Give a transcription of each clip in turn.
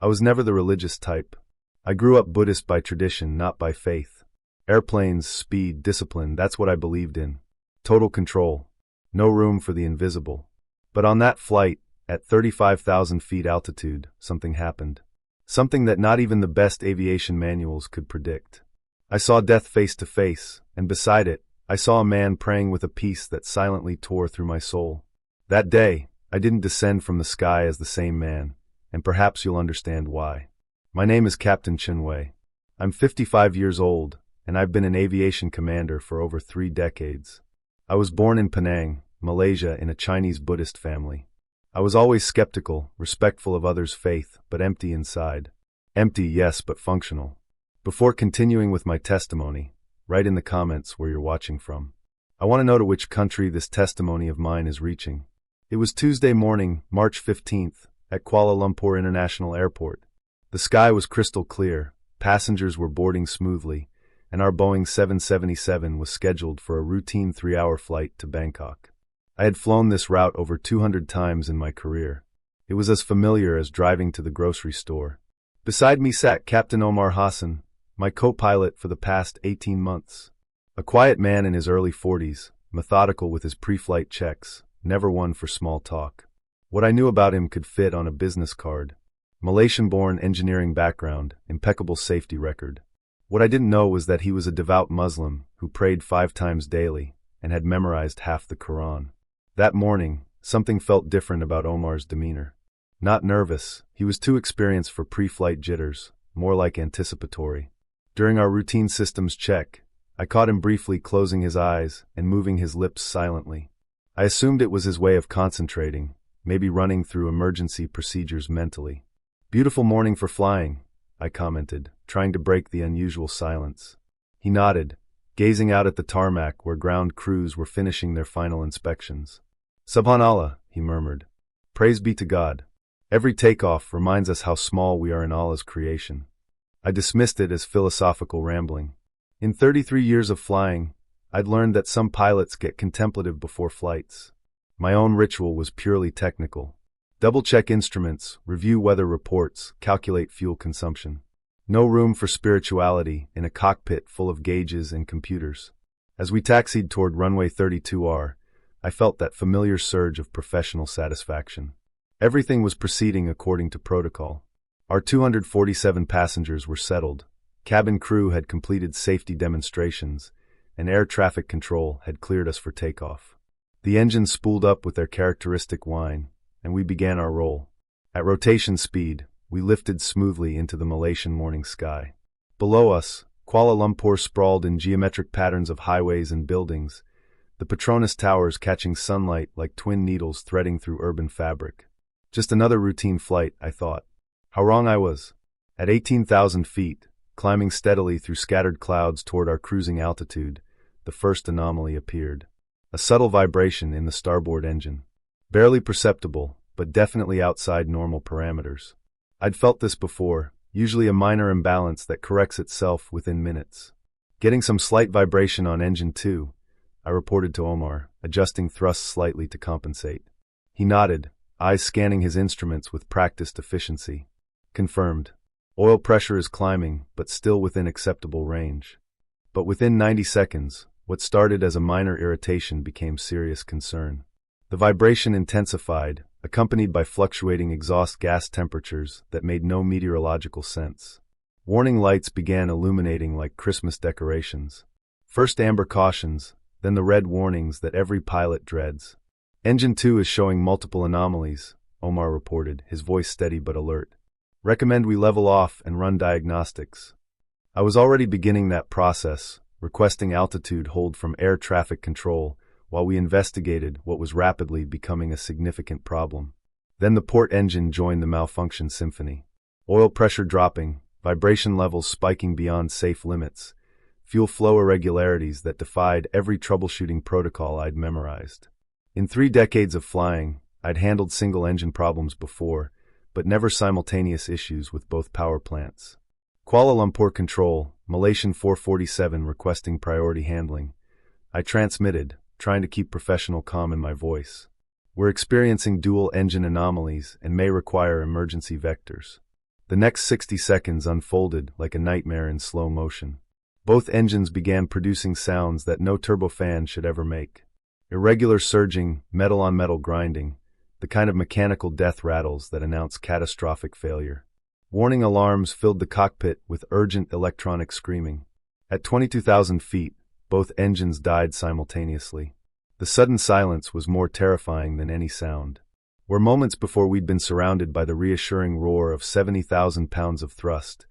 I was never the religious type. I grew up Buddhist by tradition, not by faith. Airplanes, speed, discipline, that's what I believed in. Total control. No room for the invisible. But on that flight, at 35,000 feet altitude, something happened. Something that not even the best aviation manuals could predict. I saw death face to face, and beside it, I saw a man praying with a peace that silently tore through my soul. That day, I didn't descend from the sky as the same man, and perhaps you'll understand why. My name is Captain Chen Wei. I'm 55 years old, and I've been an aviation commander for over 3 decades. I was born in Penang, Malaysia, in a Chinese Buddhist family. I was always skeptical, respectful of others' faith, but empty inside. Empty, yes, but functional. Before continuing with my testimony, write in the comments where you're watching from. I want to know to which country this testimony of mine is reaching. It was Tuesday morning, March 15th, at Kuala Lumpur International Airport. The sky was crystal clear, passengers were boarding smoothly, and our Boeing 777 was scheduled for a routine 3-hour flight to Bangkok. I had flown this route over 200 times in my career. It was as familiar as driving to the grocery store. Beside me sat Captain Omar Hassan, my co-pilot for the past 18 months. A quiet man in his early 40s, methodical with his pre-flight checks, never one for small talk. What I knew about him could fit on a business card. Malaysian-born, engineering background, impeccable safety record. What I didn't know was that he was a devout Muslim who prayed 5 times daily and had memorized half the Quran. That morning, something felt different about Omar's demeanor. Not nervous, he was too experienced for pre-flight jitters, more like anticipatory. During our routine systems check, I caught him briefly closing his eyes and moving his lips silently. I assumed it was his way of concentrating, maybe running through emergency procedures mentally. "Beautiful morning for flying," I commented, trying to break the unusual silence. He nodded, gazing out at the tarmac where ground crews were finishing their final inspections. "Subhanallah," he murmured. "Praise be to God. Every takeoff reminds us how small we are in Allah's creation." I dismissed it as philosophical rambling. In 33 years of flying, I'd learned that some pilots get contemplative before flights. My own ritual was purely technical. Double-check instruments, review weather reports, calculate fuel consumption. No room for spirituality in a cockpit full of gauges and computers. As we taxied toward runway 32R, I felt that familiar surge of professional satisfaction. Everything was proceeding according to protocol. Our 247 passengers were settled, cabin crew had completed safety demonstrations, and air traffic control had cleared us for takeoff. The engines spooled up with their characteristic whine, and we began our roll. At rotation speed, we lifted smoothly into the Malaysian morning sky. Below us, Kuala Lumpur sprawled in geometric patterns of highways and buildings, the Petronas Towers catching sunlight like twin needles threading through urban fabric. Just another routine flight, I thought. How wrong I was. At 18,000 feet, climbing steadily through scattered clouds toward our cruising altitude, the first anomaly appeared. A subtle vibration in the starboard engine. Barely perceptible, but definitely outside normal parameters. I'd felt this before, usually a minor imbalance that corrects itself within minutes. Getting some slight vibration on engine 2, I reported to Omar, adjusting thrusts slightly to compensate. He nodded, eyes scanning his instruments with practiced efficiency. Confirmed. Oil pressure is climbing, but still within acceptable range. But within 90 seconds, what started as a minor irritation became serious concern. The vibration intensified, accompanied by fluctuating exhaust gas temperatures that made no meteorological sense. Warning lights began illuminating like Christmas decorations. First amber cautions, then the red warnings that every pilot dreads. "Engine 2 is showing multiple anomalies," Omar reported, his voice steady but alert. "Recommend we level off and run diagnostics." I was already beginning that process, requesting altitude hold from air traffic control while we investigated what was rapidly becoming a significant problem. Then the port engine joined the malfunction symphony. Oil pressure dropping, vibration levels spiking beyond safe limits, fuel flow irregularities that defied every troubleshooting protocol I'd memorized. In 3 decades of flying, I'd handled single-engine problems before, but never simultaneous issues with both power plants. Kuala Lumpur Control, Malaysian 447 requesting priority handling. I transmitted, trying to keep professional calm in my voice. "We're experiencing dual engine anomalies and may require emergency vectors." The next 60 seconds unfolded like a nightmare in slow motion. Both engines began producing sounds that no turbofan should ever make. Irregular surging, metal-on-metal grinding, the kind of mechanical death rattles that announce catastrophic failure. Warning alarms filled the cockpit with urgent electronic screaming. At 22,000 feet, both engines died simultaneously. The sudden silence was more terrifying than any sound. Where moments before we'd been surrounded by the reassuring roar of 70,000 pounds of thrust,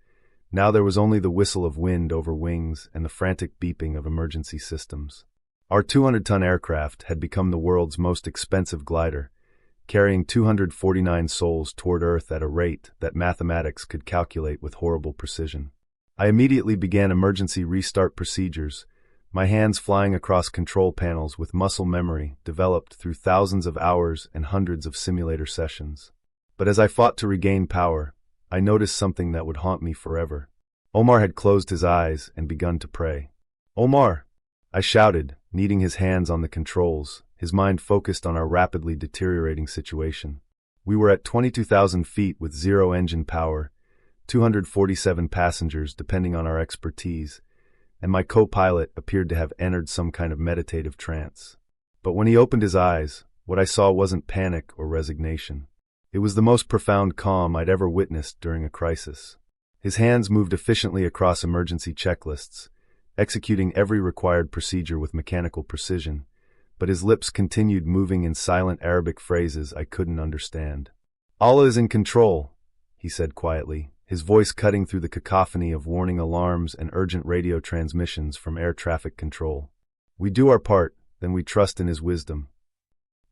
now there was only the whistle of wind over wings and the frantic beeping of emergency systems. Our 200-ton aircraft had become the world's most expensive glider, carrying 249 souls toward Earth at a rate that mathematics could calculate with horrible precision. I immediately began emergency restart procedures, my hands flying across control panels with muscle memory developed through thousands of hours and hundreds of simulator sessions. But as I fought to regain power, I noticed something that would haunt me forever. Omar had closed his eyes and begun to pray. "Omar!" I shouted, kneading his hands on the controls, his mind focused on our rapidly deteriorating situation. We were at 22,000 feet with zero engine power, 247 passengers depending on our expertise, and my co-pilot appeared to have entered some kind of meditative trance. But when he opened his eyes, what I saw wasn't panic or resignation. It was the most profound calm I'd ever witnessed during a crisis. His hands moved efficiently across emergency checklists, executing every required procedure with mechanical precision, but his lips continued moving in silent Arabic phrases I couldn't understand. "Allah is in control," he said quietly, his voice cutting through the cacophony of warning alarms and urgent radio transmissions from air traffic control. "We do our part, then we trust in his wisdom."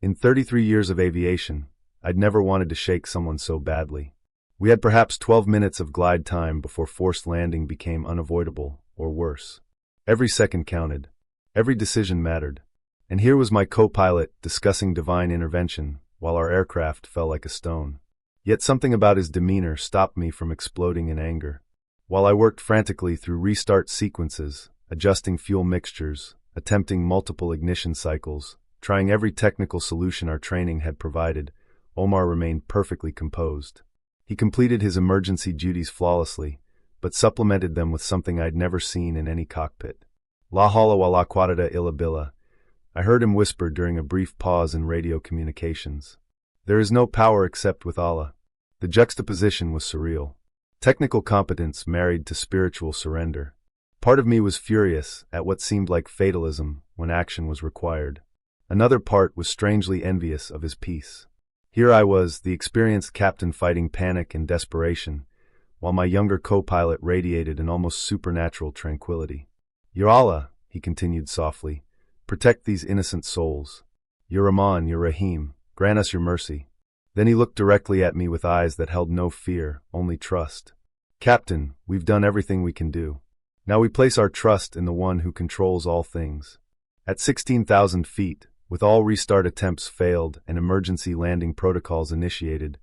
In 33 years of aviation, I'd never wanted to shake someone so badly. We had perhaps 12 minutes of glide time before forced landing became unavoidable, or worse. Every second counted. Every decision mattered. And here was my co-pilot discussing divine intervention, while our aircraft fell like a stone. Yet something about his demeanor stopped me from exploding in anger. While I worked frantically through restart sequences, adjusting fuel mixtures, attempting multiple ignition cycles, trying every technical solution our training had provided, Omar remained perfectly composed. He completed his emergency duties flawlessly, but supplemented them with something I'd never seen in any cockpit. "La hawla wa la quwwata illa billah," I heard him whisper during a brief pause in radio communications. "There is no power except with Allah." The juxtaposition was surreal. Technical competence married to spiritual surrender. Part of me was furious at what seemed like fatalism when action was required. Another part was strangely envious of his peace. Here I was, the experienced captain fighting panic and desperation, while my younger co-pilot radiated an almost supernatural tranquility. "Ya Allah," he continued softly, "protect these innocent souls. Ya Rahman, Ya Rahim, grant us your mercy." Then he looked directly at me with eyes that held no fear, only trust. "Captain, we've done everything we can do. Now we place our trust in the one who controls all things." At 16,000 feet, with all restart attempts failed and emergency landing protocols initiated,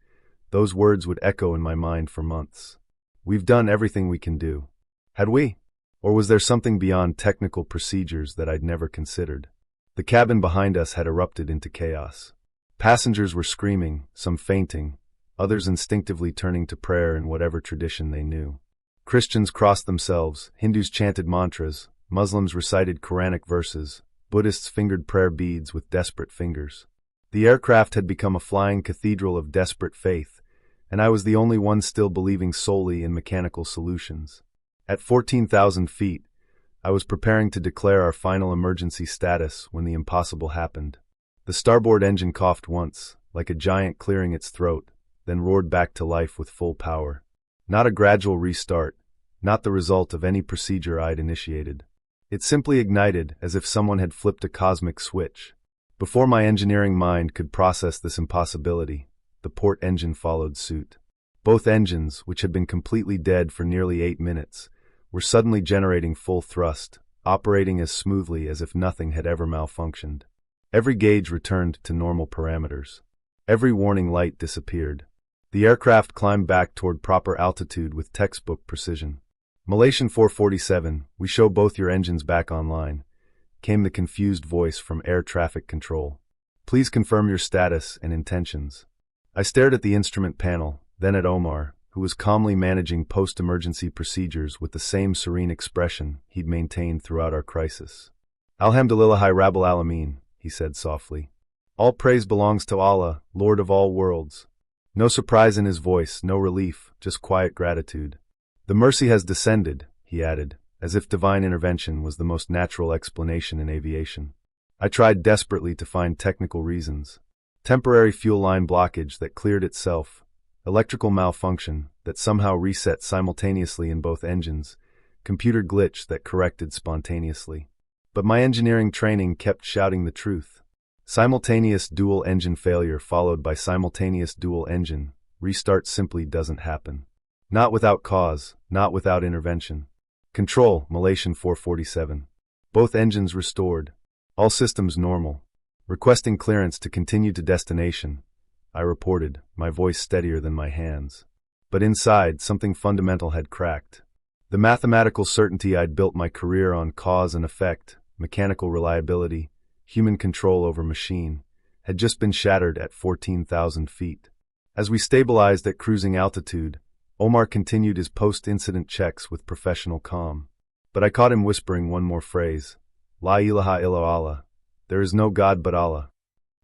those words would echo in my mind for months. We've done everything we can do. Had we? Or was there something beyond technical procedures that I'd never considered? The cabin behind us had erupted into chaos. Passengers were screaming, some fainting, others instinctively turning to prayer in whatever tradition they knew. Christians crossed themselves, Hindus chanted mantras, Muslims recited Quranic verses, Buddhists fingered prayer beads with desperate fingers. The aircraft had become a flying cathedral of desperate faith, and I was the only one still believing solely in mechanical solutions. At 14,000 feet, I was preparing to declare our final emergency status when the impossible happened. The starboard engine coughed once, like a giant clearing its throat, then roared back to life with full power. Not a gradual restart, not the result of any procedure I'd initiated. It simply ignited as if someone had flipped a cosmic switch. Before my engineering mind could process this impossibility, the port engine followed suit. Both engines, which had been completely dead for nearly 8 minutes, were suddenly generating full thrust, operating as smoothly as if nothing had ever malfunctioned. Every gauge returned to normal parameters. Every warning light disappeared. The aircraft climbed back toward proper altitude with textbook precision. "Malaysian 447, we show both your engines back online," came the confused voice from air traffic control. "Please confirm your status and intentions." I stared at the instrument panel, then at Omar, who who was calmly managing post-emergency procedures with the same serene expression he'd maintained throughout our crisis. "Alhamdulillahi Rabbil Alameen," he said softly. "All praise belongs to Allah, Lord of all worlds." No surprise in his voice, no relief, just quiet gratitude. "The mercy has descended," he added, as if divine intervention was the most natural explanation in aviation. I tried desperately to find technical reasons. Temporary fuel line blockage that cleared itself, electrical malfunction that somehow reset simultaneously in both engines, computer glitch that corrected spontaneously. But my engineering training kept shouting the truth. Simultaneous dual engine failure followed by simultaneous dual engine restart simply doesn't happen. Not without cause, not without intervention. Control, Malaysian 447. Both engines restored. All systems normal. Requesting clearance to continue to destination, I reported, my voice steadier than my hands. But inside, something fundamental had cracked. The mathematical certainty I'd built my career on, cause and effect, mechanical reliability, human control over machine, had just been shattered at 14,000 feet. As we stabilized at cruising altitude, Omar continued his post-incident checks with professional calm. But I caught him whispering one more phrase, "La ilaha illa Allah." There is no God but Allah.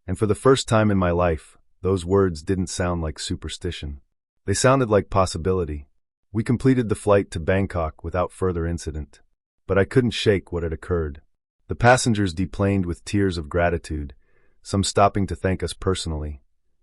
And for the first time in my life, those words didn't sound like superstition. They sounded like possibility. We completed the flight to Bangkok without further incident. But I couldn't shake what had occurred. The passengers deplaned with tears of gratitude, some stopping to thank us personally,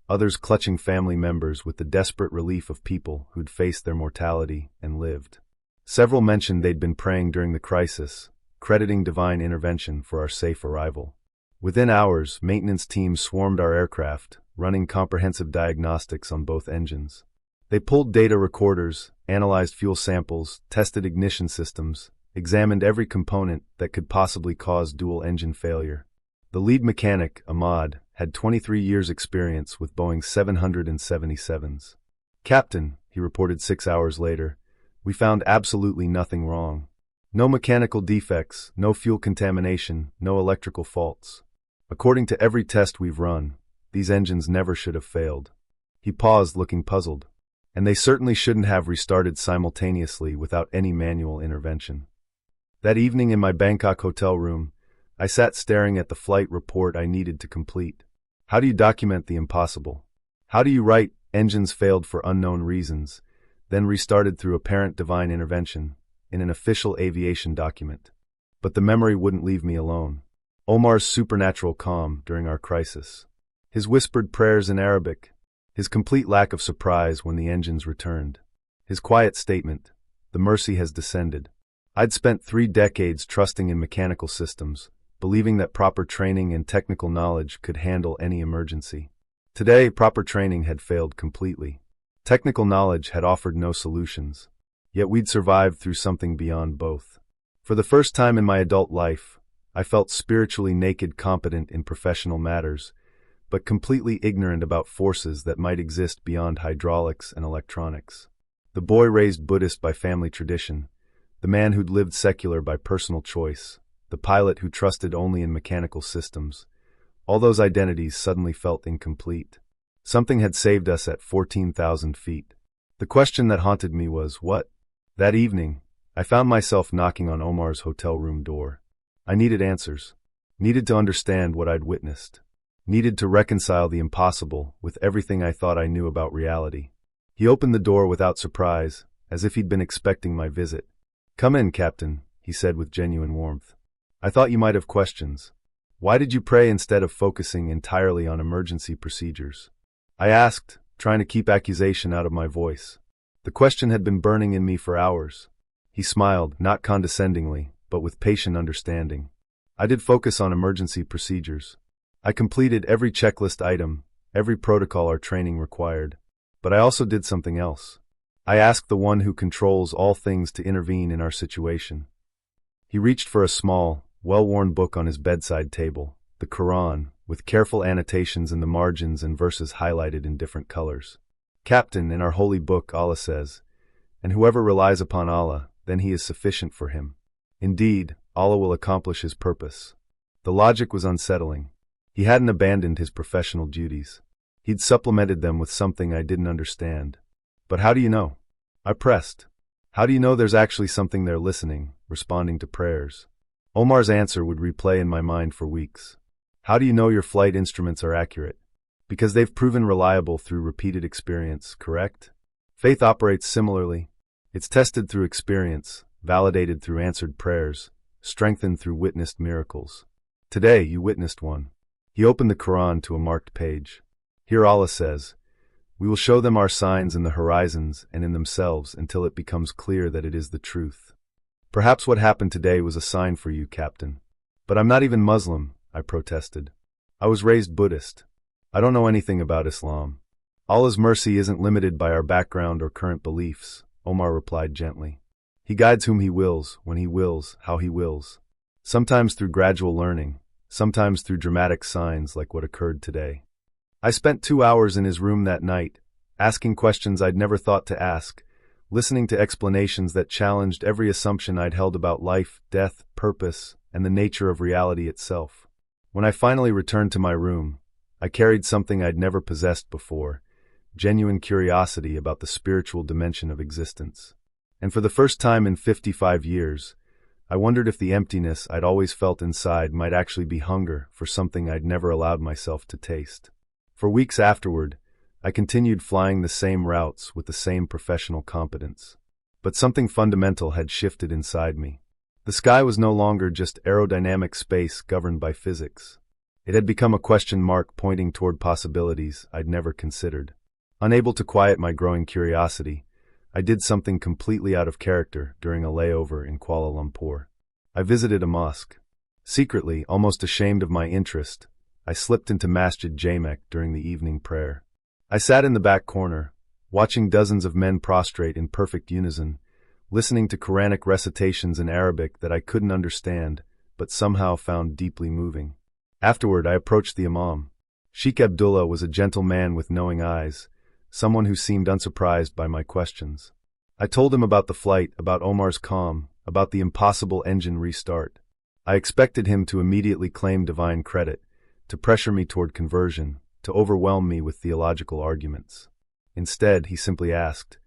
others clutching family members with the desperate relief of people who'd faced their mortality and lived. Several mentioned they'd been praying during the crisis, crediting divine intervention for our safe arrival. Within hours, maintenance teams swarmed our aircraft, running comprehensive diagnostics on both engines. They pulled data recorders, analyzed fuel samples, tested ignition systems, examined every component that could possibly cause dual engine failure. The lead mechanic, Omar, had 23 years' experience with Boeing 777s. "Captain," he reported 6 hours later, "we found absolutely nothing wrong. No mechanical defects, no fuel contamination, no electrical faults. According to every test we've run, these engines never should have failed." He paused, looking puzzled. "And they certainly shouldn't have restarted simultaneously without any manual intervention." That evening in my Bangkok hotel room, I sat staring at the flight report I needed to complete. How do you document the impossible? How do you write, "engines failed for unknown reasons," then restarted through apparent divine intervention, in an official aviation document? But the memory wouldn't leave me alone. Omar's supernatural calm during our crisis. His whispered prayers in Arabic. His complete lack of surprise when the engines returned. His quiet statement, "The mercy has descended." I'd spent 3 decades trusting in mechanical systems, believing that proper training and technical knowledge could handle any emergency. Today, proper training had failed completely. Technical knowledge had offered no solutions. Yet we'd survived through something beyond both. For the first time in my adult life, I felt spiritually naked, competent in professional matters, but completely ignorant about forces that might exist beyond hydraulics and electronics. The boy raised Buddhist by family tradition, the man who'd lived secular by personal choice, the pilot who trusted only in mechanical systems, all those identities suddenly felt incomplete. Something had saved us at 14,000 feet. The question that haunted me was, what? That evening, I found myself knocking on Omar's hotel room door. I needed answers, needed to understand what I'd witnessed, needed to reconcile the impossible with everything I thought I knew about reality. He opened the door without surprise, as if he'd been expecting my visit. "Come in, Captain," he said with genuine warmth. "I thought you might have questions. Why did you pray instead of focusing entirely on emergency procedures?" I asked, trying to keep accusation out of my voice. The question had been burning in me for hours. He smiled, not condescendingly, but with patient understanding. "I did focus on emergency procedures. I completed every checklist item, every protocol our training required. But I also did something else. I asked the one who controls all things to intervene in our situation." He reached for a small, well-worn book on his bedside table, the Quran, with careful annotations in the margins and verses highlighted in different colors. "Captain, in our holy book, Allah says, 'And whoever relies upon Allah, then he is sufficient for him. Indeed, Allah will accomplish his purpose.'" The logic was unsettling. He hadn't abandoned his professional duties. He'd supplemented them with something I didn't understand. "But how do you know?" I pressed. How do you know there's actually something there listening, responding to prayers? Omar's answer would replay in my mind for weeks. How do you know your flight instruments are accurate? Because they've proven reliable through repeated experience, correct? Faith operates similarly. It's tested through experience, validated through answered prayers, strengthened through witnessed miracles. Today, you witnessed one. He opened the Quran to a marked page. Here Allah says, "We will show them our signs in the horizons and in themselves until it becomes clear that it is the truth." Perhaps what happened today was a sign for you, Captain. But I'm not even Muslim, I protested. I was raised Buddhist. I don't know anything about Islam. Allah's mercy isn't limited by our background or current beliefs, Omar replied gently. He guides whom he wills, when he wills, how he wills. Sometimes through gradual learning, sometimes through dramatic signs like what occurred today. I spent 2 hours in his room that night, asking questions I'd never thought to ask, listening to explanations that challenged every assumption I'd held about life, death, purpose, and the nature of reality itself. When I finally returned to my room, I carried something I'd never possessed before, genuine curiosity about the spiritual dimension of existence. And for the first time in 55 years, I wondered if the emptiness I'd always felt inside might actually be hunger for something I'd never allowed myself to taste. For weeks afterward, I continued flying the same routes with the same professional competence. But something fundamental had shifted inside me. The sky was no longer just aerodynamic space governed by physics. It had become a question mark pointing toward possibilities I'd never considered. Unable to quiet my growing curiosity, I did something completely out of character during a layover in Kuala Lumpur. I visited a mosque. Secretly, almost ashamed of my interest, I slipped into Masjid Jamek during the evening prayer. I sat in the back corner, watching dozens of men prostrate in perfect unison, listening to Quranic recitations in Arabic that I couldn't understand, but somehow found deeply moving. Afterward, I approached the Imam. Sheikh Abdullah was a gentle man with knowing eyes, someone who seemed unsurprised by my questions. I told him about the flight, about Omar's calm, about the impossible engine restart. I expected him to immediately claim divine credit, to pressure me toward conversion, to overwhelm me with theological arguments. Instead, he simply asked,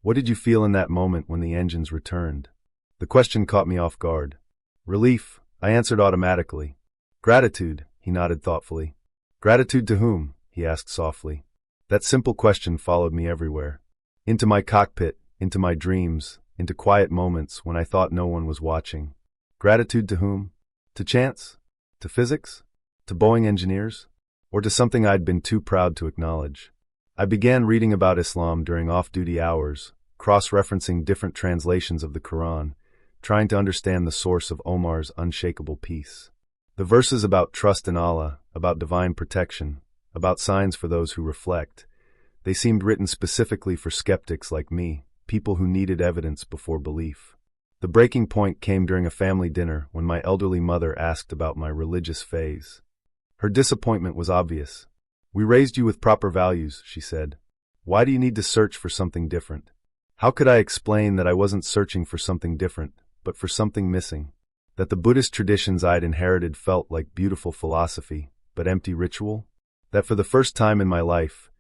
"What did you feel in that moment when the engines returned?" The question caught me off guard. "Relief," I answered automatically. "Gratitude," he nodded thoughtfully. "Gratitude to whom?" he asked softly. That simple question followed me everywhere. Into my cockpit, into my dreams, into quiet moments when I thought no one was watching. Gratitude to whom? To chance? To physics? To Boeing engineers? Or to something I'd been too proud to acknowledge? I began reading about Islam during off-duty hours, cross-referencing different translations of the Quran, trying to understand the source of Omar's unshakable peace. The verses about trust in Allah, about divine protection, about signs for those who reflect, they seemed written specifically for skeptics like me, people who needed evidence before belief. The breaking point came during a family dinner when my elderly mother asked about my religious phase. Her disappointment was obvious. "We raised you with proper values," she said. "Why do you need to search for something different?" How could I explain that I wasn't searching for something different, but for something missing? That the Buddhist traditions I'd inherited felt like beautiful philosophy, but empty ritual? That for the first time in my life,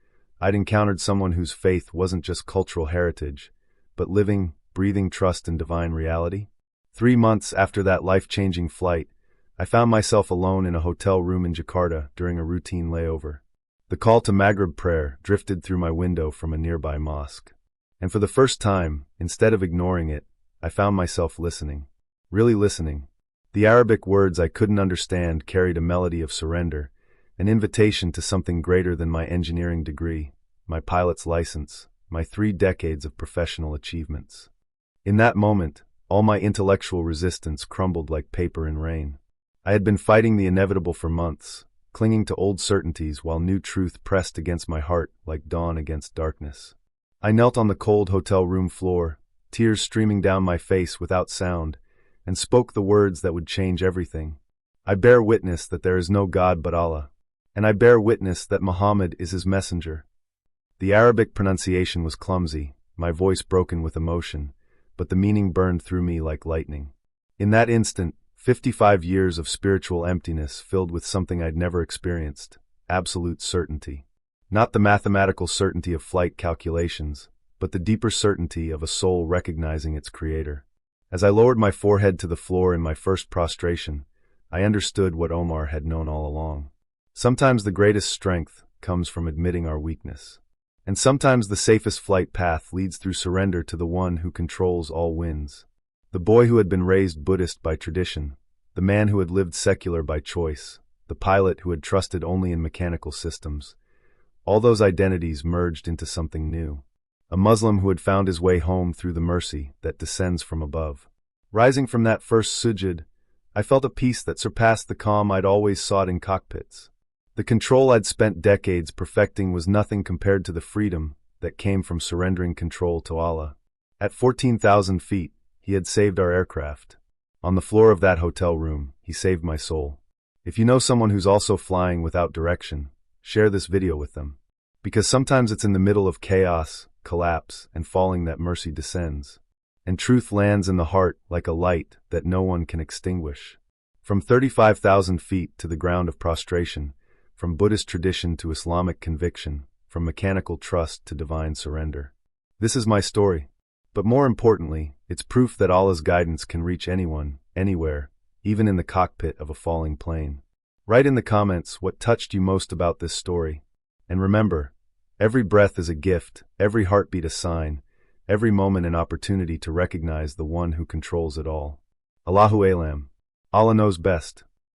I'd encountered someone whose faith wasn't just cultural heritage, but living, breathing trust in divine reality? 3 months after that life-changing flight, I found myself alone in a hotel room in Jakarta during a routine layover. The call to Maghrib prayer drifted through my window from a nearby mosque. And for the first time, instead of ignoring it, I found myself listening. Really listening. The Arabic words I couldn't understand carried a melody of surrender, an invitation to something greater than my engineering degree, my pilot's license, my 3 decades of professional achievements. In that moment, all my intellectual resistance crumbled like paper in rain. I had been fighting the inevitable for months, clinging to old certainties while new truth pressed against my heart like dawn against darkness. I knelt on the cold hotel room floor, tears streaming down my face without sound, and spoke the words that would change everything. I bear witness that there is no God but Allah, and I bear witness that Muhammad is his messenger. The Arabic pronunciation was clumsy, my voice broken with emotion, but the meaning burned through me like lightning. In that instant, 55 years of spiritual emptiness filled with something I'd never experienced, absolute certainty. Not the mathematical certainty of flight calculations, but the deeper certainty of a soul recognizing its creator. As I lowered my forehead to the floor in my first prostration, I understood what Omar had known all along. Sometimes the greatest strength comes from admitting our weakness. And sometimes the safest flight path leads through surrender to the one who controls all winds. The boy who had been raised Buddhist by tradition, the man who had lived secular by choice, the pilot who had trusted only in mechanical systems, all those identities merged into something new. A Muslim who had found his way home through the mercy that descends from above. Rising from that first sujud, I felt a peace that surpassed the calm I'd always sought in cockpits. The control I'd spent decades perfecting was nothing compared to the freedom that came from surrendering control to Allah. At 14,000 feet, He had saved our aircraft. On the floor of that hotel room, He saved my soul. If you know someone who's also flying without direction, share this video with them. Because sometimes it's in the middle of chaos, collapse, and falling that mercy descends. And truth lands in the heart like a light that no one can extinguish. From 35,000 feet to the ground of prostration, from Buddhist tradition to Islamic conviction, from mechanical trust to divine surrender. This is my story. But more importantly, it's proof that Allah's guidance can reach anyone, anywhere, even in the cockpit of a falling plane. Write in the comments what touched you most about this story. And remember, every breath is a gift, every heartbeat a sign, every moment an opportunity to recognize the one who controls it all. Allahu Alam. Allah knows best.